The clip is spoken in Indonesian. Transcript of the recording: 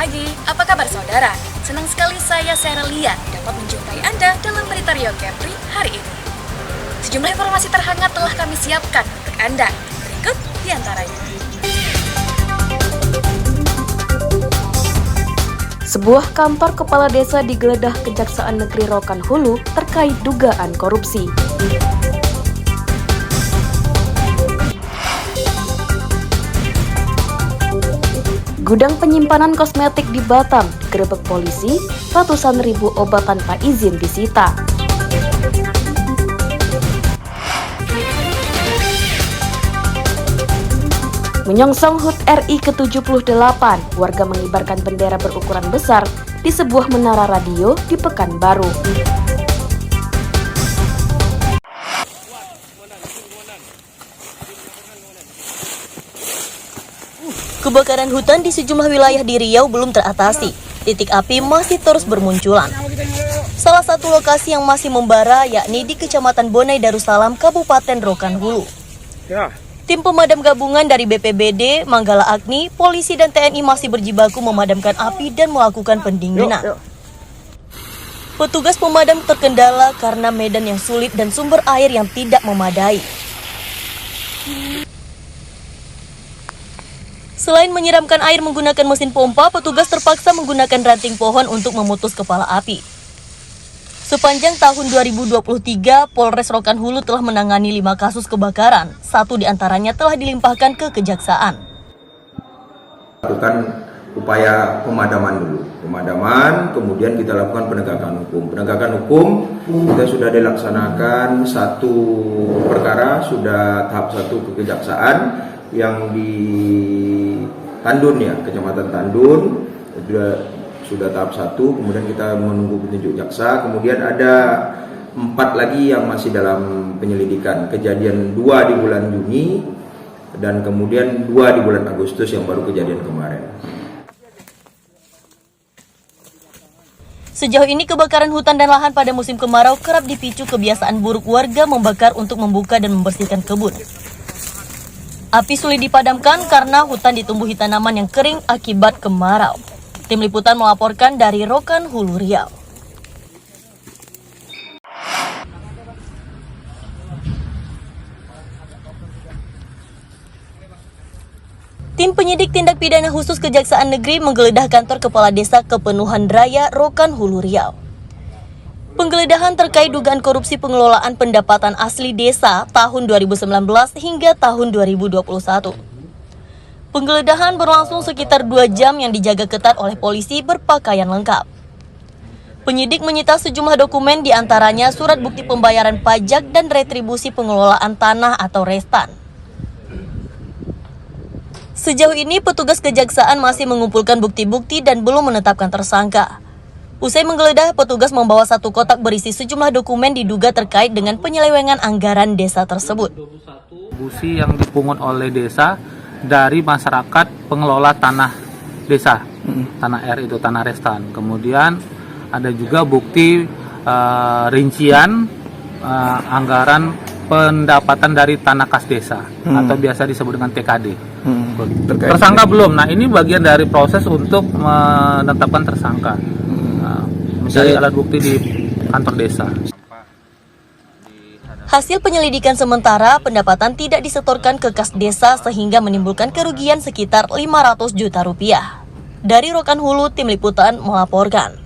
pagi, apa kabar saudara? Senang sekali saya Seralia dapat menjumpai Anda dalam berita Rio Kepri hari ini. Sejumlah informasi terhangat telah kami siapkan untuk Anda. Berikut diantaranya. Sebuah kantor kepala desa digeledah Kejaksaan Negeri Rokan Hulu terkait dugaan korupsi. Gudang penyimpanan kosmetik di Batam digerebek polisi, ratusan ribu obat tanpa izin disita. Menyongsong HUT RI ke-78, warga mengibarkan bendera berukuran besar di sebuah menara radio di Pekanbaru. Kebakaran hutan di sejumlah wilayah di Riau belum teratasi. Titik api masih terus bermunculan. Salah satu lokasi yang masih membara yakni di Kecamatan Bonai Darussalam, Kabupaten Rokan Hulu. Tim pemadam gabungan dari BPBD, Manggala Agni, polisi dan TNI masih berjibaku memadamkan api dan melakukan pendinginan. Petugas pemadam terkendala karena medan yang sulit dan sumber air yang tidak memadai. Selain menyiramkan air menggunakan mesin pompa, petugas terpaksa menggunakan ranting pohon untuk memutus kepala api. Sepanjang tahun 2023, Polres Rokan Hulu telah menangani 5 kasus kebakaran. 1 diantaranya telah dilimpahkan ke Kejaksaan. Lakukan upaya pemadaman dulu. Pemadaman, kemudian kita lakukan penegakan hukum. Penegakan hukum kita sudah dilaksanakan 1 perkara, sudah tahap 1 ke Kejaksaan yang di Tandun ya, Kecamatan Tandun sudah tahap 1, kemudian kita menunggu petunjuk jaksa, kemudian ada 4 lagi yang masih dalam penyelidikan. Kejadian 2 di bulan Juni dan kemudian 2 di bulan Agustus yang baru kejadian kemarin. Sejauh ini kebakaran hutan dan lahan pada musim kemarau kerap dipicu kebiasaan buruk warga membakar untuk membuka dan membersihkan kebun. Api sulit dipadamkan karena hutan ditumbuhi tanaman yang kering akibat kemarau. Tim Liputan melaporkan dari Rokan Hulu, Riau. Tim penyidik tindak pidana khusus Kejaksaan Negeri menggeledah kantor Kepala Desa Kepenuhan Raya Rokan Hulu, Riau. Penggeledahan terkait dugaan korupsi pengelolaan pendapatan asli desa tahun 2019 hingga tahun 2021. Penggeledahan berlangsung sekitar 2 jam yang dijaga ketat oleh polisi berpakaian lengkap. Penyidik menyita sejumlah dokumen diantaranya surat bukti pembayaran pajak dan retribusi pengelolaan tanah atau restan. Sejauh ini petugas kejaksaan masih mengumpulkan bukti-bukti dan belum menetapkan tersangka. Usai menggeledah, petugas membawa 1 kotak berisi sejumlah dokumen diduga terkait dengan penyelewengan anggaran desa tersebut. Busi yang dipungut oleh desa dari masyarakat pengelola tanah desa, tanah R itu tanah restan. Kemudian ada juga bukti rincian anggaran pendapatan dari tanah kas desa atau biasa disebut dengan TKD. Tersangka belum. Nah, ini bagian dari proses untuk menetapkan tersangka. Mencari alat bukti di kantor desa. Hasil penyelidikan sementara, pendapatan tidak disetorkan ke kas desa sehingga menimbulkan kerugian sekitar 500 juta rupiah. Dari Rokan Hulu, Tim Liputan melaporkan.